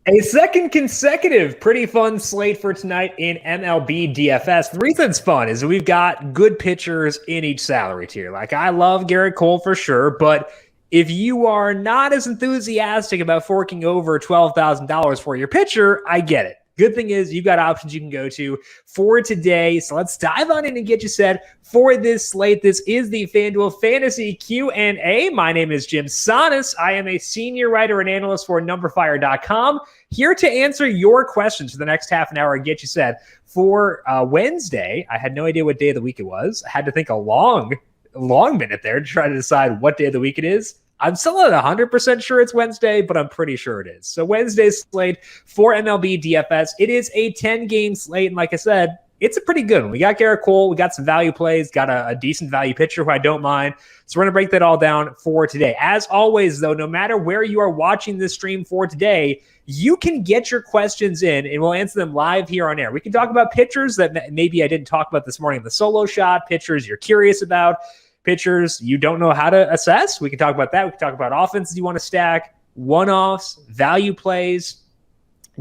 A second consecutive pretty fun slate for tonight in MLB DFS. The reason it's fun is we've got good pitchers in each salary tier. Like, I love Garrett Cole for sure, but if you are not as enthusiastic about forking over $12,000 for your pitcher, I get it. Good thing is you've got options you can go to for today. So let's dive on in and get you set for this slate. This is the FanDuel Fantasy Q&A. My name is Jim Sonis. I am a senior writer and analyst for numberFire.com, here to answer your questions for the next half an hour and get you set for Wednesday. I had no idea what day of the week it was. I had to think a long minute there to try to decide what day of the week it is. I'm still not 100% sure it's Wednesday, but I'm pretty sure it is. So Wednesday's slate for MLB DFS. It is a 10-game slate, and like I said, it's a pretty good one. We got Garrett Cole. We got some value plays. Got a decent value pitcher who I don't mind. So we're going to break that all down for today. As always, though, no matter where you are watching this stream for today, you can get your questions in, and we'll answer them live here on air. We can talk about pitchers that maybe I didn't talk about this morning in the solo shot, pitchers you're curious about, pitchers you don't know how to assess. We can talk about that. We can talk about offenses you want to stack, one-offs, value plays,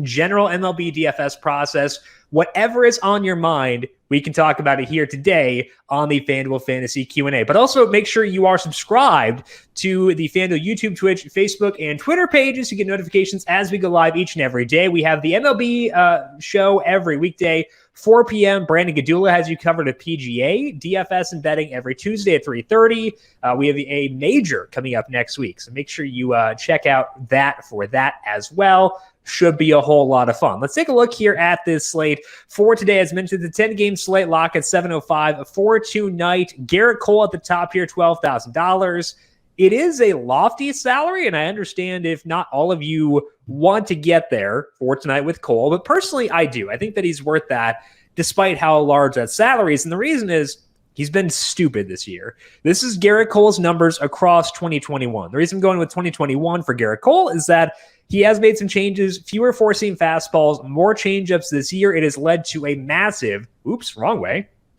general MLB DFS process. Whatever is on your mind, we can talk about it here today on the FanDuel Fantasy Q&A. But also make sure you are subscribed to the FanDuel YouTube, Twitch, Facebook, and Twitter pages to get notifications as we go live each and every day. We have the MLB show every weekday, 4 p.m. Brandon Gadula has you covered at PGA, DFS and betting every Tuesday at 3:30. We have a major coming up next week, so make sure you check out that for that as well. Should be a whole lot of fun. Let's take a look here at this slate for today. As mentioned, the 10-game slate lock at 7:05 for tonight. Garrett Cole at the top here, $12,000. It is a lofty salary, and I understand if not all of you want to get there for tonight with Cole, but personally, I do. I think that he's worth that despite how large that salary is, and the reason is he's been stupid this year. This is Garrett Cole's numbers across 2021. The reason I'm going with 2021 for Garrett Cole is that he has made some changes, fewer four-seam fastballs, more changeups this year. It has led to a massive, 40%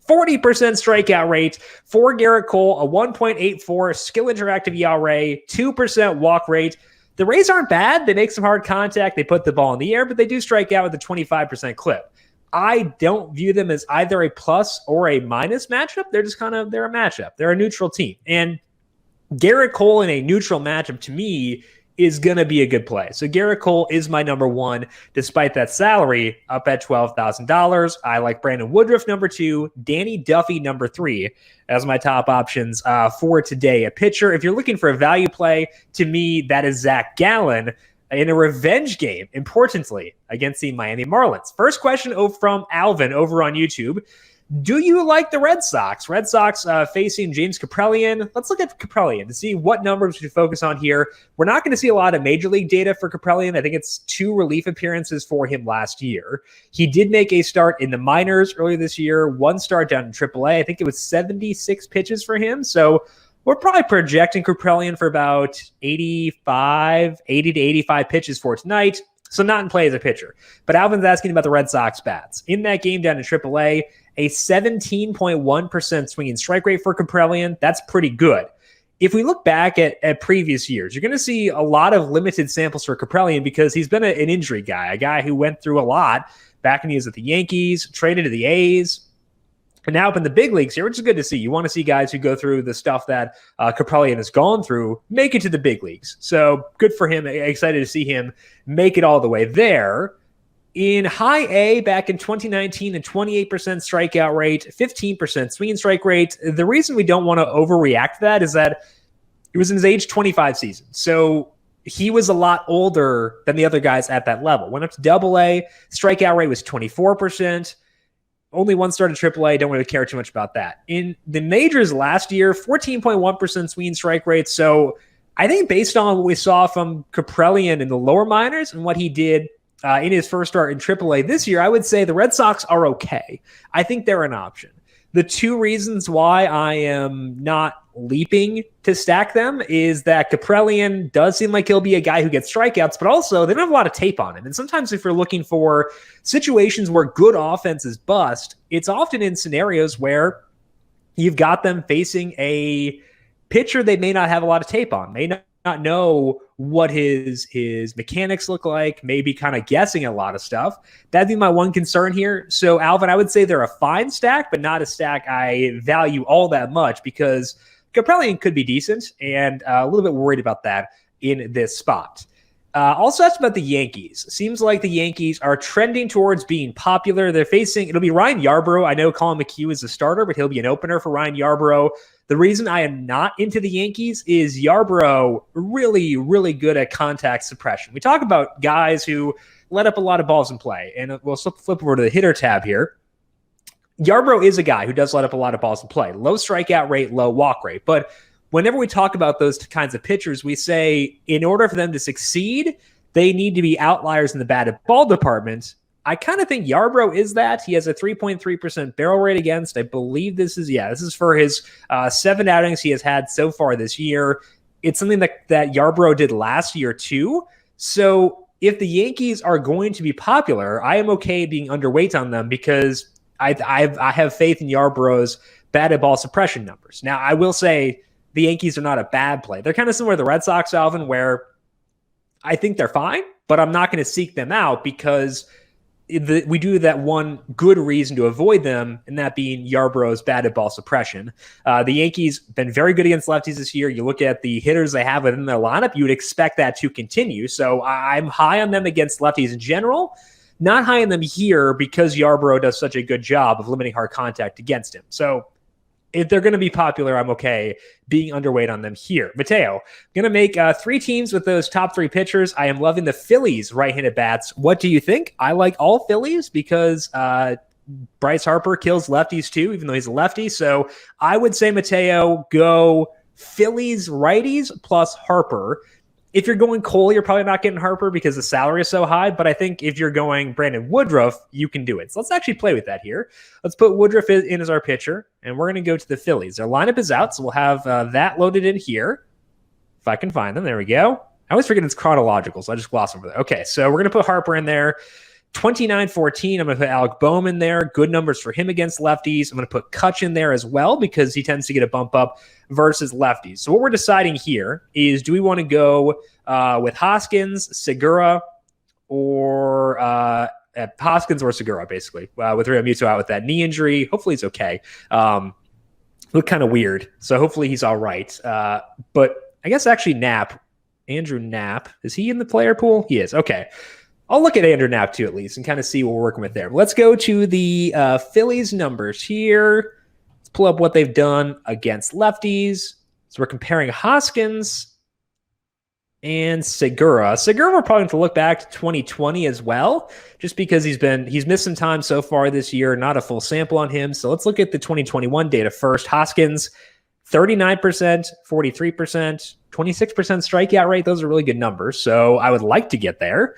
strikeout rate for Garrett Cole, a 1.84 skill interactive ERA, 2% walk rate. The Rays aren't bad. They make some hard contact. They put the ball in the air, but they do strike out with a 25% clip. I don't view them as either a plus or a minus matchup. They're just they're a matchup. They're a neutral team. And Garrett Cole in a neutral matchup, to me, is going to be a good play. So Garrett Cole is my number one, despite that salary up at $12,000. I like Brandon Woodruff, number 2, Danny Duffy, number 3, as my top options for today. A pitcher, if you're looking for a value play, to me, that is Zach Gallen in a revenge game, importantly, against the Miami Marlins. First question from Alvin over on YouTube. Do you like the Red Sox? Red Sox facing James Kaprielian. Let's look at Kaprielian to see what numbers we should focus on here. We're not going to see a lot of major league data for Kaprielian. I think it's 2 relief appearances for him last year. He did make a start in the minors earlier this year, 1 start down in AAA. I think it was 76 pitches for him. So we're probably projecting Kaprielian for about 80 to 85 pitches for tonight. So not in play as a pitcher. But Alvin's asking about the Red Sox bats. In that game down in AAA, a 17.1% swinging strike rate for Kaprielian. That's pretty good. If we look back at previous years, you're going to see a lot of limited samples for Kaprielian because he's been an injury guy, a guy who went through a lot back when he was at the Yankees, traded to the A's, and now up in the big leagues here, which is good to see. You want to see guys who go through the stuff that Kaprielian has gone through make it to the big leagues. So good for him. Excited to see him make it all the way there. In high A, back in 2019, a 28% strikeout rate, 15% swinging strike rate. The reason we don't want to overreact to that is that it was in his age 25 season. So he was a lot older than the other guys at that level. Went up to Double A, strikeout rate was 24%. Only 1 start at AAA, don't really care too much about that. In the majors last year, 14.1% swinging strike rate. So I think based on what we saw from Kaprielian in the lower minors and what he did in his first start in AAA this year, I would say the Red Sox are okay. I think they're an option. The 2 reasons why I am not leaping to stack them is that Kaprielian does seem like he'll be a guy who gets strikeouts, but also they don't have a lot of tape on him. And sometimes if you're looking for situations where good offenses bust, it's often in scenarios where you've got them facing a pitcher they may not have a lot of tape on, may not not know what his mechanics look like, maybe kind of guessing a lot of stuff. That'd be my one concern here. So, Alvin, I would say they're a fine stack, but not a stack I value all that much because Kaprelian could be decent, and a little bit worried about that in this spot. Also asked about the Yankees. Seems like the Yankees are trending towards being popular. It'll be Ryan Yarbrough. I know Colin McHugh is the starter, but he'll be an opener for Ryan Yarbrough. The reason I am not into the Yankees is Yarbrough really, really good at contact suppression. We talk about guys who let up a lot of balls in play, and we'll flip over to the hitter tab here. Yarbrough is a guy who does let up a lot of balls in play. Low strikeout rate, low walk rate. But whenever we talk about those kinds of pitchers, we say in order for them to succeed, they need to be outliers in the batted ball department. I kind of think Yarbrough is that. He has a 3.3% barrel rate against. I believe this is for his 7 outings he has had so far this year. It's something that Yarbrough did last year too. So if the Yankees are going to be popular, I am okay being underweight on them because I have faith in Yarbrough's batted ball suppression numbers. Now, I will say the Yankees are not a bad play. They're kind of similar to the Red Sox, Alvin, where I think they're fine, but I'm not going to seek them out because we do that one good reason to avoid them, and that being Yarbrough's batted ball suppression. The Yankees been very good against lefties this year. You look at the hitters they have within their lineup, you would expect that to continue. So I'm high on them against lefties in general, not high on them here because Yarbrough does such a good job of limiting hard contact against him. So if they're going to be popular, I'm okay being underweight on them here. Mateo, I'm going to make 3 teams with those top 3 pitchers. I am loving the Phillies right-handed bats. What do you think? I like all Phillies because Bryce Harper kills lefties too, even though he's a lefty. So I would say, Mateo, go Phillies righties plus Harper. If you're going Cole, you're probably not getting Harper because the salary is so high. But I think if you're going Brandon Woodruff, you can do it. So let's actually play with that here. Let's put Woodruff in as our pitcher, and we're going to go to the Phillies. Their lineup is out, so we'll have that loaded in here. If I can find them. There we go. I always forget it's chronological, so I just gloss over that. Okay, so we're going to put Harper in there. 29-14. I'm going to put Alec Bohm in there. Good numbers for him against lefties. I'm going to put Kutch in there as well because he tends to get a bump up versus lefties. So what we're deciding here is, do we want to go with Hoskins, Segura, or Hoskins or Segura, basically, with Realmuto out with that knee injury. Hopefully he's okay. Looked kind of weird, so hopefully he's all right. But I guess actually Andrew Knapp, is he in the player pool? He is. Okay. I'll look at Andrew Knapp too, at least, and kind of see what we're working with there. Let's go to the Phillies numbers here. Let's pull up what they've done against lefties. So we're comparing Hoskins and Segura. Segura, we're probably going to look back to 2020 as well, just because he's missed some time so far this year, not a full sample on him. So let's look at the 2021 data first. Hoskins, 39%, 43%, 26% strikeout rate. Those are really good numbers. So I would like to get there.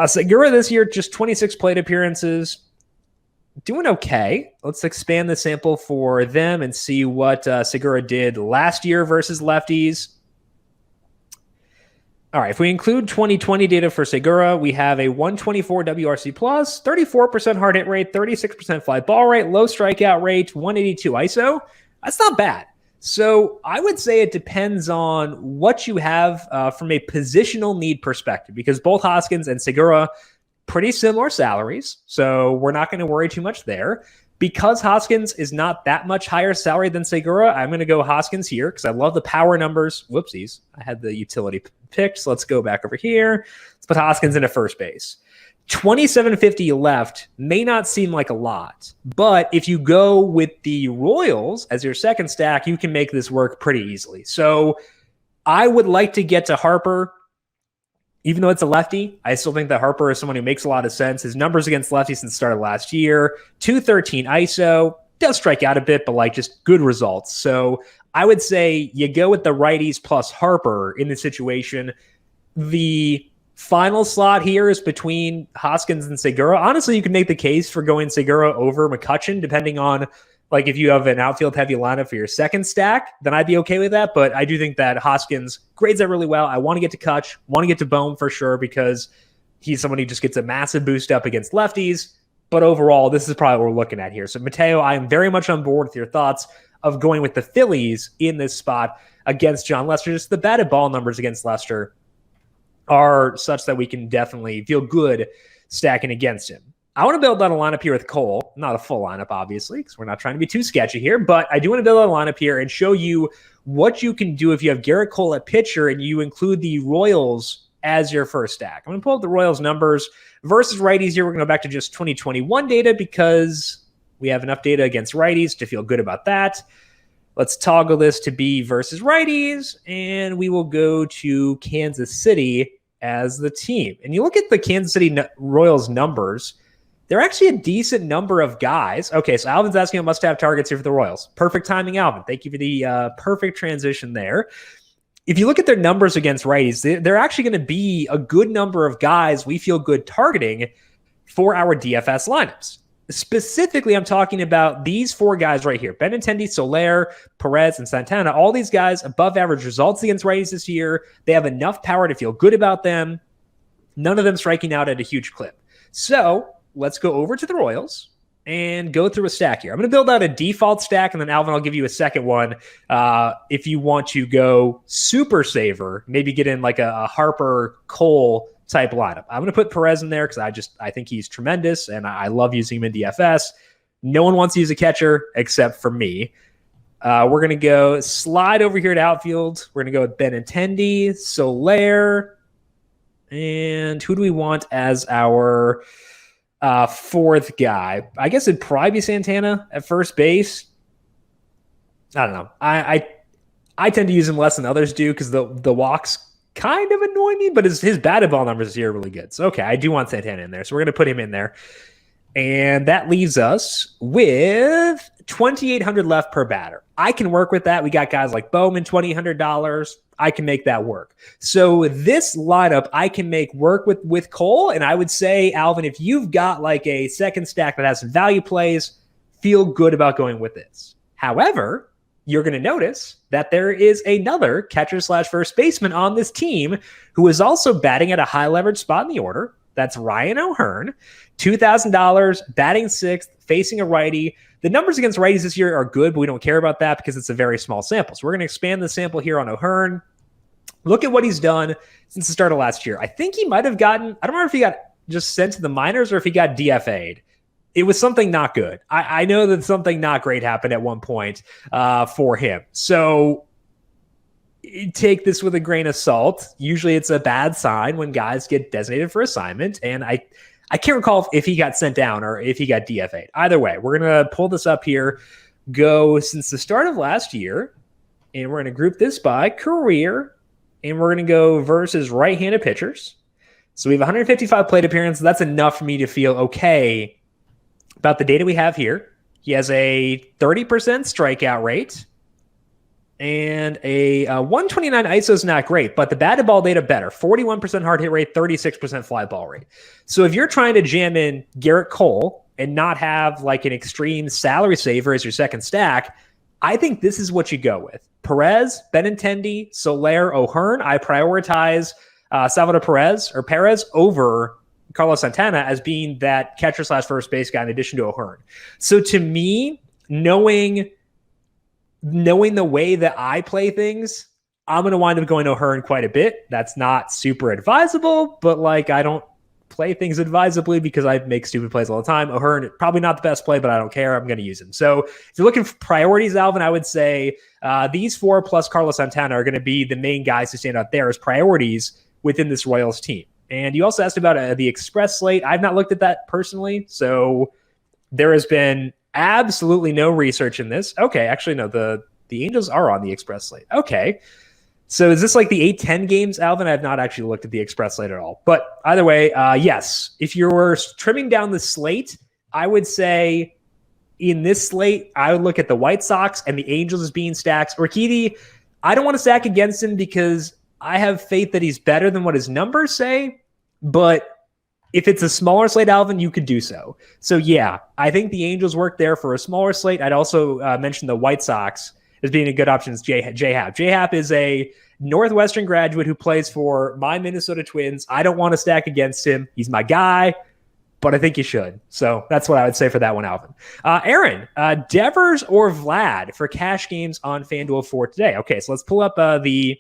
Segura this year, just 26 plate appearances. Doing okay. Let's expand the sample for them and see what Segura did last year versus lefties. All right, if we include 2020 data for Segura, we have a 124 WRC+, 34% hard hit rate, 36% fly ball rate, low strikeout rate, 182 ISO. That's not bad. So I would say it depends on what you have from a positional need perspective, because both Hoskins and Segura, pretty similar salaries. So we're not going to worry too much there. Because Hoskins is not that much higher salary than Segura, I'm going to go Hoskins here because I love the power numbers. Whoopsies. I had the utility picked. So let's go back over here. Let's put Hoskins into first base. 2750 left may not seem like a lot, but if you go with the Royals as your second stack, you can make this work pretty easily. So I would like to get to Harper. Even though it's a lefty, I still think that Harper is someone who makes a lot of sense. His numbers against lefties since the start of last year, 213 ISO, does strike out a bit, but like just good results. So I would say you go with the righties plus Harper in this situation. The final slot here is between Hoskins and Segura. Honestly, you can make the case for going Segura over McCutchen, depending on like if you have an outfield heavy lineup for your second stack, then I'd be okay with that. But I do think that Hoskins grades that really well. I want to get to Kutch, want to get to Bohm for sure, because he's someone who just gets a massive boost up against lefties. But overall, this is probably what we're looking at here. So Mateo, I am very much on board with your thoughts of going with the Phillies in this spot against John Lester. Just the batted ball numbers against Lester are such that we can definitely feel good stacking against him. I want to build out a lineup here with Cole. Not a full lineup, obviously, because we're not trying to be too sketchy here, but I do want to build out a lineup here and show you what you can do if you have Garrett Cole at pitcher and you include the Royals as your first stack. I'm going to pull up the Royals numbers versus righties here. We're going to go back to just 2021 data because we have enough data against righties to feel good about that. Let's toggle this to be versus righties, and we will go to Kansas City as the team. And you look at the Kansas City Royals numbers, they're actually a decent number of guys. Okay, so Alvin's asking about must-have targets here for the Royals. Perfect timing, Alvin. Thank you for the perfect transition there. If you look at their numbers against righties, they're actually going to be a good number of guys we feel good targeting for our DFS lineups. Specifically, I'm talking about these 4 guys right here. Benintendi, Soler, Perez, and Santana. All these guys above average results against righties this year. They have enough power to feel good about them. None of them striking out at a huge clip. So let's go over to the Royals and go through a stack here. I'm going to build out a default stack, and then Alvin, I'll give you a second one. If you want to go super saver, maybe get in like a Harper Cole type lineup. I'm going to put Perez in there because I think he's tremendous, and I love using him in DFS. No one wants to use a catcher except for me. We're going to go slide over here to outfield. We're going to go with Benintendi, Soler, and who do we want as our fourth guy? I guess it'd probably be Santana at first base. I don't know. I tend to use him less than others do because the walks kind of annoy me, but his batted ball numbers here are really good. So, okay, I do want Santana in there. So we're going to put him in there. And that leaves us with $2,800 left per batter. I can work with that. We got guys like Bowman, $2,800. I can make that work. So this lineup I can make work with Cole. And I would say, Alvin, if you've got like a second stack that has some value plays, feel good about going with this. However, you're going to notice that there is another catcher/first baseman on this team who is also batting at a high leverage spot in the order. That's Ryan O'Hearn, $2,000, batting 6th, facing a righty. The numbers against righties this year are good, but we don't care about that because it's a very small sample. So we're going to expand the sample here on O'Hearn. Look at what he's done since the start of last year. I think he might have gotten, I don't remember if he got just sent to the minors or if he got DFA'd. It was something not good. I know that something not great happened at one point for him. So take this with a grain of salt. Usually it's a bad sign when guys get designated for assignment. And I can't recall if he got sent down or if he got DFA'd. Either way, we're going to pull this up here, go since the start of last year, and we're going to group this by career, and we're going to go versus right-handed pitchers. So we have 155 plate appearances. That's enough for me to feel okay about the data we have here. He has a 30% strikeout rate and a 129 ISO is not great, but the batted ball data better. 41% hard hit rate, 36% fly ball rate. So if you're trying to jam in Garrett Cole and not have like an extreme salary saver as your second stack, I think this is what you go with. Perez, Benintendi, Soler, O'Hearn. I prioritize Salvador Perez over Carlos Santana as being that catcher/first base guy in addition to O'Hearn. So to me, knowing the way that I play things, I'm going to wind up going O'Hearn quite a bit. That's not super advisable, but like I don't play things advisably because I make stupid plays all the time. O'Hearn, probably not the best play, but I don't care. I'm going to use him. So if you're looking for priorities, Alvin, I would say these 4 plus Carlos Santana are going to be the main guys to stand out there as priorities within this Royals team. And you also asked about the Express slate. I've not looked at that personally, so there has been absolutely no research in this. Okay, actually, no, the Angels are on the Express slate. Okay, so is this like the 8-10 games, Alvin? I have not actually looked at the Express slate at all. But either way, yes, if you were trimming down the slate, I would say in this slate, I would look at the White Sox and the Angels as being stacks. Urquidy, I don't want to stack against him because I have faith that he's better than what his numbers say, but if it's a smaller slate, Alvin, you could do so. So yeah, I think the Angels work there for a smaller slate. I'd also mention the White Sox as being a good option as J-Hap. J-Hap is a Northwestern graduate who plays for my Minnesota Twins. I don't want to stack against him. He's my guy. but I think you should. So that's what I would say for that one, Alvin. Aaron, Devers or Vlad for cash games on FanDuel for today? Okay, so let's pull up the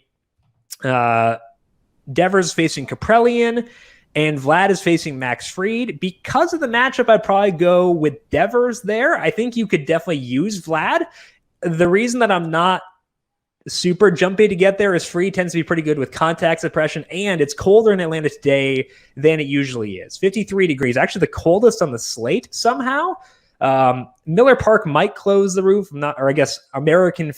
Devers facing Kaprelian, and Vlad is facing Max Fried. Because of the matchup, I'd probably go with Devers there. I think you could definitely use Vlad. The reason that I'm not super jumpy to get there is Fried tends to be pretty good with contact suppression, and it's colder in Atlanta today than it usually is. 53 degrees, actually the coldest on the slate somehow. Miller Park might close the roof. American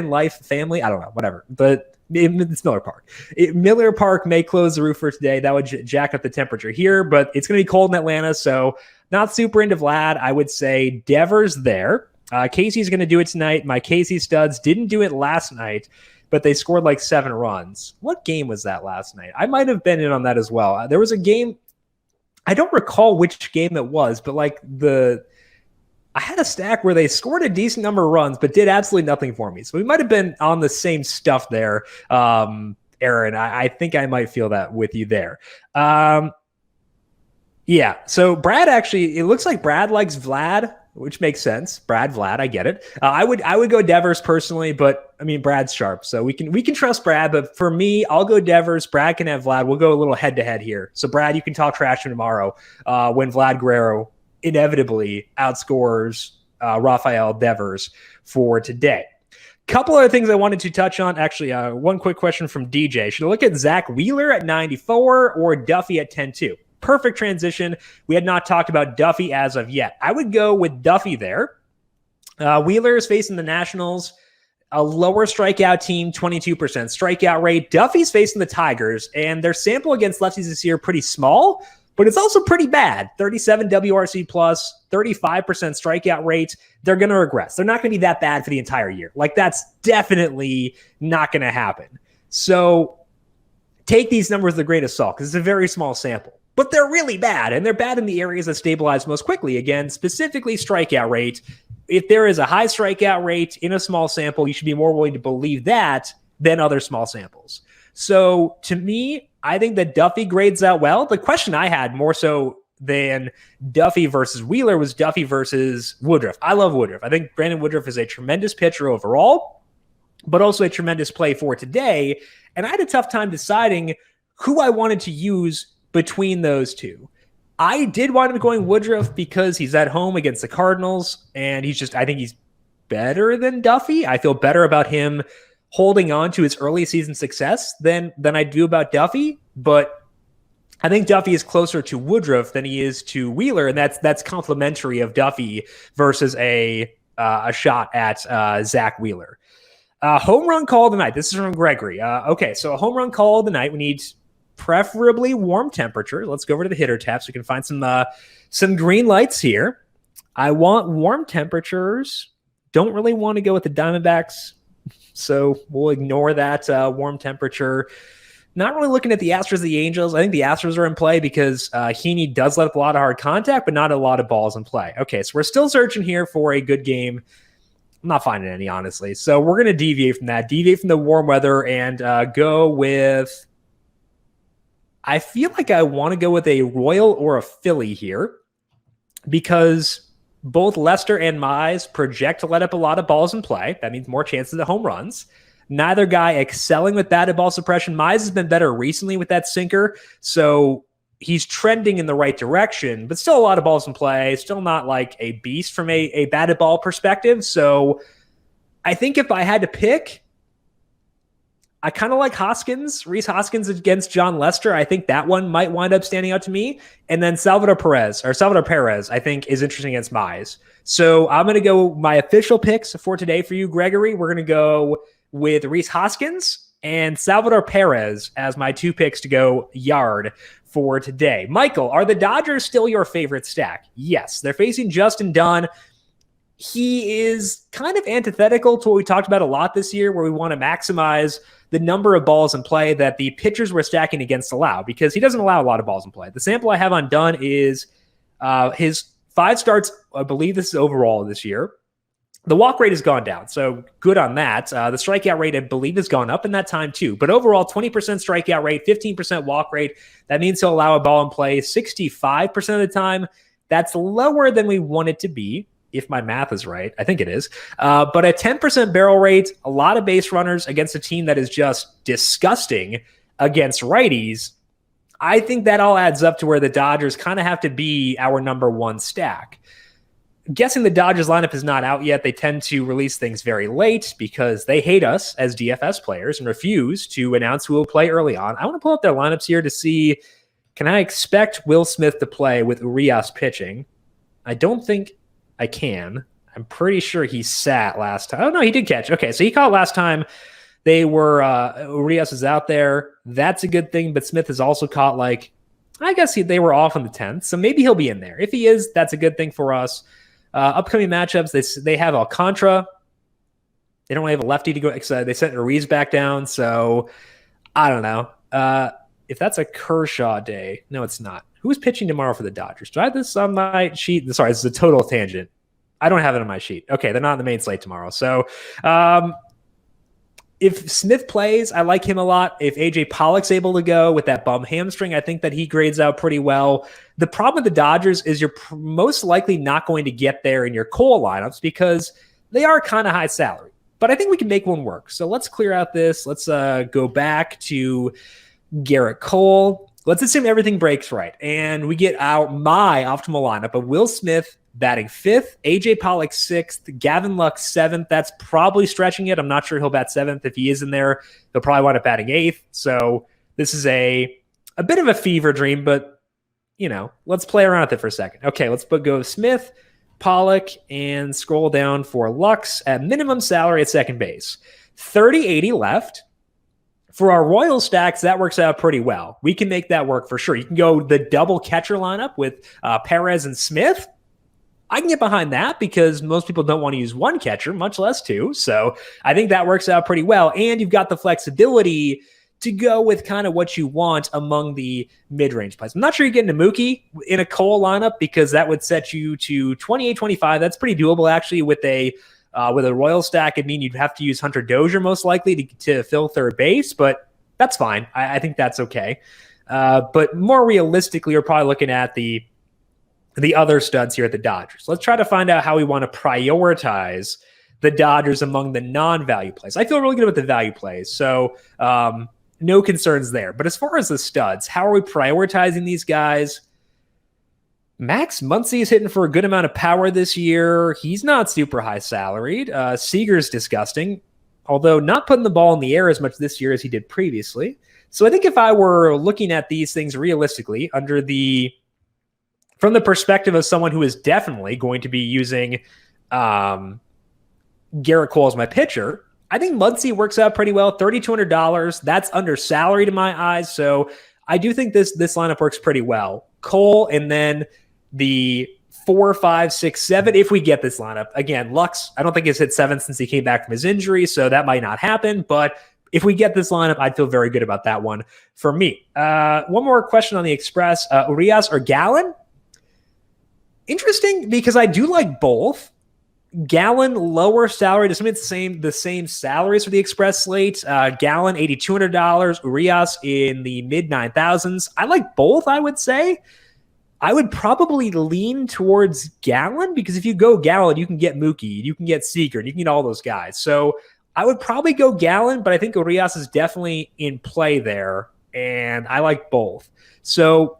Life Family. I don't know, whatever. But it's Miller Park. Miller Park may close the roof for today. That would jack up the temperature here, but it's going to be cold in Atlanta, so not super into Vlad. I would say Devers there. Casey's going to do it tonight. My Casey studs didn't do it last night, but they scored like 7 runs. What game was that last night? I might have been in on that as well. There was a game. I don't recall which game it was, but I had a stack where they scored a decent number of runs, but did absolutely nothing for me. So we might have been on the same stuff there. Aaron, I think I might feel that with you there. Yeah. So Brad it looks like Brad likes Vlad, which makes sense. Vlad, I get it. I would go Devers personally, but I mean, Brad's sharp, so we can trust Brad. But for me, I'll go Devers. Brad can have Vlad. We'll go a little head to head here. So Brad, you can talk trash to him tomorrow when Vlad Guerrero inevitably outscores Rafael Devers for today. Couple other things I wanted to touch on. Actually, one quick question from DJ. Should I look at Zach Wheeler at 94 or Duffy at 10-2? Perfect transition. We had not talked about Duffy as of yet. I would go with Duffy there. Wheeler is facing the Nationals, a lower strikeout team, 22% strikeout rate. Duffy's facing the Tigers, and their sample against lefties this year pretty small, but it's also pretty bad. 37 WRC plus, 35% strikeout rate. They're going to regress. They're not going to be that bad for the entire year. That's definitely not going to happen. So take these numbers with a grain of salt because it's a very small sample. But they're really bad, and they're bad in the areas that stabilize most quickly. Again, specifically strikeout rate. If there is a high strikeout rate in a small sample, you should be more willing to believe that than other small samples. So to me, I think that Duffy grades out well. The question I had more so than Duffy versus Wheeler was Duffy versus Woodruff. I love Woodruff. I think Brandon Woodruff is a tremendous pitcher overall, but also a tremendous play for today. And I had a tough time deciding who I wanted to use between those two. I did wind up going Woodruff because he's at home against the Cardinals, and I think he's better than Duffy. I feel better about him holding on to his early season success than I do about Duffy, but I think Duffy is closer to Woodruff than he is to Wheeler, and that's complimentary of Duffy versus a shot at Zach Wheeler. Home run call tonight. This is from Gregory. Okay, so a home run call tonight. We need preferably warm temperature. Let's go over to the hitter tab so we can find some green lights here. I want warm temperatures. Don't really want to go with the Diamondbacks, so we'll ignore that warm temperature. Not really looking at the Astros, the Angels. I think the Astros are in play because Heaney does let up a lot of hard contact, but not a lot of balls in play. Okay, so we're still searching here for a good game. I'm not finding any, honestly. So we're going to deviate from the warm weather, and go with... I feel like I want to go with a Royal or a Philly here because both Lester and Mize project to let up a lot of balls in play. That means more chances of home runs. Neither guy excelling with batted ball suppression. Mize has been better recently with that sinker, so he's trending in the right direction, but still a lot of balls in play. Still not like a beast from a batted ball perspective. So I think if I had to pick, I kind of like Rhys Hoskins against John Lester. I think that one might wind up standing out to me. And then Salvador Perez, I think is interesting against Mize. So I'm going to go my official picks for today for you, Gregory. We're going to go with Rhys Hoskins and Salvador Perez as my 2 picks to go yard for today. Michael, are the Dodgers still your favorite stack? Yes, they're facing Justin Dunn. He is kind of antithetical to what we talked about a lot this year, where we want to maximize the number of balls in play that the pitchers we're stacking against allow, because he doesn't allow a lot of balls in play. The sample I have on Dunn is his 5 starts, I believe this is overall this year. The walk rate has gone down, so good on that. The strikeout rate, I believe, has gone up in that time too. But overall, 20% strikeout rate, 15% walk rate. That means he'll allow a ball in play 65% of the time. That's lower than we want it to be, if my math is right. I think it is. But a 10% barrel rate, a lot of base runners against a team that is just disgusting against righties. I think that all adds up to where the Dodgers kind of have to be our number one stack. Guessing the Dodgers lineup is not out yet. They tend to release things very late because they hate us as DFS players and refuse to announce who will play early on. I want to pull up their lineups here to see, can I expect Will Smith to play with Urias pitching? I don't think I can. I'm pretty sure he sat last time. Oh, no, he did catch. Okay, so he caught last time. They were, Urias is out there. That's a good thing, but Smith has also caught, I guess they were off on the 10th, so maybe he'll be in there. If he is, that's a good thing for us. Upcoming matchups, they have Alcantara. They don't really have a lefty to go. They sent Ruiz back down, so I don't know. If that's a Kershaw day, no, it's not. Who's pitching tomorrow for the Dodgers? Do I have this on my sheet? Sorry, this is a total tangent. I don't have it on my sheet. Okay, they're not on the main slate tomorrow. So if Smith plays, I like him a lot. If AJ Pollock's able to go with that bum hamstring, I think that he grades out pretty well. The problem with the Dodgers is you're most likely not going to get there in your Cole lineups because they are kind of high salary. But I think we can make one work. So let's clear out this. Let's go back to Garrett Cole. Let's assume everything breaks right. And we get my optimal lineup of Will Smith batting 5th, AJ Pollock 6th, Gavin Lux 7th. That's probably stretching it. I'm not sure he'll bat 7th. If he is in there, he'll probably wind up batting 8th. So this is a bit of a fever dream, but, let's play around with it for a second. Okay, let's go Smith, Pollock, and scroll down for Lux at minimum salary at second base. 30-80 left. For our Royal stacks, that works out pretty well. We can make that work for sure. You can go the double catcher lineup with Perez and Smith. I can get behind that because most people don't want to use one catcher, much less two. So I think that works out pretty well. And you've got the flexibility to go with kind of what you want among the mid-range plays. I'm not sure you're getting to Mookie in a Cole lineup because that would set you to 28-25. That's pretty doable actually with a Royal stack. It'd mean you'd have to use Hunter Dozier most likely to fill third base, but that's fine. I think that's okay. But more realistically, you're probably looking at the other studs here at the Dodgers. Let's try to find out how we want to prioritize the Dodgers among the non-value plays. I feel really good about the value plays, so no concerns there. But as far as the studs, how are we prioritizing these guys? Max Muncie is hitting for a good amount of power this year. He's not super high salaried. Seager's disgusting, although not putting the ball in the air as much this year as he did previously. So I think if I were looking at these things realistically from the perspective of someone who is definitely going to be using Garrett Cole as my pitcher, I think Muncie works out pretty well. $3,200. That's under salary to my eyes. So I do think this lineup works pretty well. Cole and then the 4, 5, 6, 7. If we get this lineup again, Lux, I don't think he's hit 7 since he came back from his injury. So that might not happen. But if we get this lineup, I'd feel very good about that one for me. One more question on the Express. Urias or Gallen? Interesting because I do like both. Gallen lower salary, just the same salaries for the Express slate. Gallen $8,200, Urias in the mid 9,000s. I like both, I would say. I would probably lean towards Gallen because if you go Gallen, you can get Mookie, you can get Seager, you can get all those guys. So I would probably go Gallen, but I think Urias is definitely in play there, and I like both. So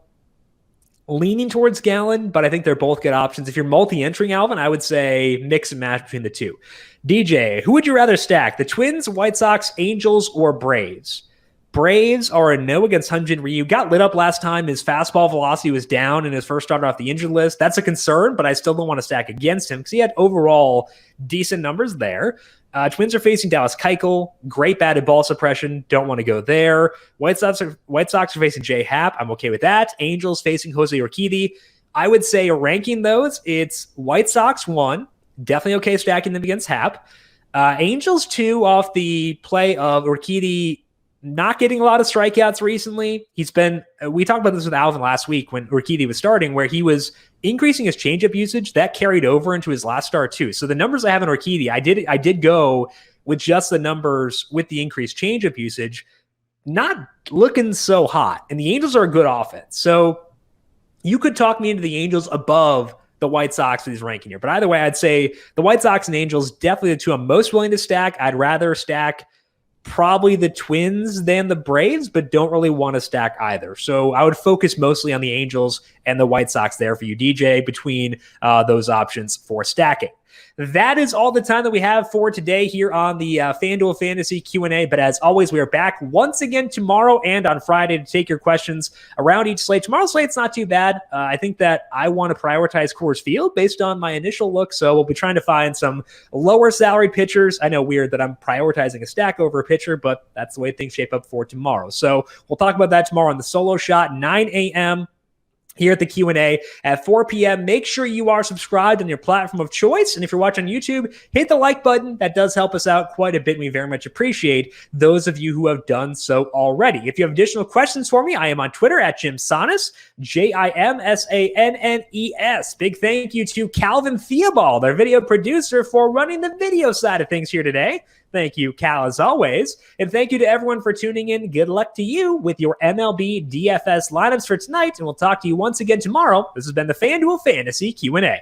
leaning towards Gallen, but I think they're both good options. If you're multi-entering, Alvin, I would say mix and match between the two. DJ, who would you rather stack? The Twins, White Sox, Angels, or Braves? Braves are a no against Hyun-Jin Ryu. Got lit up last time. His fastball velocity was down in his first starter off the injured list. That's a concern, but I still don't want to stack against him because he had overall decent numbers there. Twins are facing Dallas Keuchel. Great batted ball suppression. Don't want to go there. White Sox are facing Jay Happ. I'm okay with that. Angels facing Jose Urquidy. I would say ranking those, it's White Sox 1. Definitely okay stacking them against Happ. Angels 2 off the play of Urquidy not getting a lot of strikeouts recently. We talked about this with Alvin last week when Urquidy was starting, where he was increasing his changeup usage. That carried over into his last start too. So the numbers I have in Urquidy, I did go with just the numbers with the increased changeup usage, not looking so hot. And the Angels are a good offense. So you could talk me into the Angels above the White Sox with his ranking here. But either way, I'd say the White Sox and Angels, definitely the two I'm most willing to stack. I'd rather stack probably the Twins than the Braves, but don't really want to stack either. So I would focus mostly on the Angels and the White Sox there for you, DJ, between those options for stacking. That is all the time that we have for today here on the FanDuel Fantasy Q&A. But as always, we are back once again tomorrow and on Friday to take your questions around each slate. Tomorrow's slate's not too bad. I think that I want to prioritize Coors Field based on my initial look. So we'll be trying to find some lower salary pitchers. I know weird that I'm prioritizing a stack over a pitcher, but that's the way things shape up for tomorrow. So we'll talk about that tomorrow on the Solo Shot, 9 a.m. here at the Q&A at 4 p.m. Make sure you are subscribed on your platform of choice. And if you're watching on YouTube, hit the like button. That does help us out quite a bit. We very much appreciate those of you who have done so already. If you have additional questions for me, I am on Twitter at Jim Sannes, JimSannes. Big thank you to Calvin Theobald, our video producer, for running the video side of things here today. Thank you, Cal, as always. And thank you to everyone for tuning in. Good luck to you with your MLB DFS lineups for tonight. And we'll talk to you once again tomorrow. This has been the FanDuel Fantasy Q&A.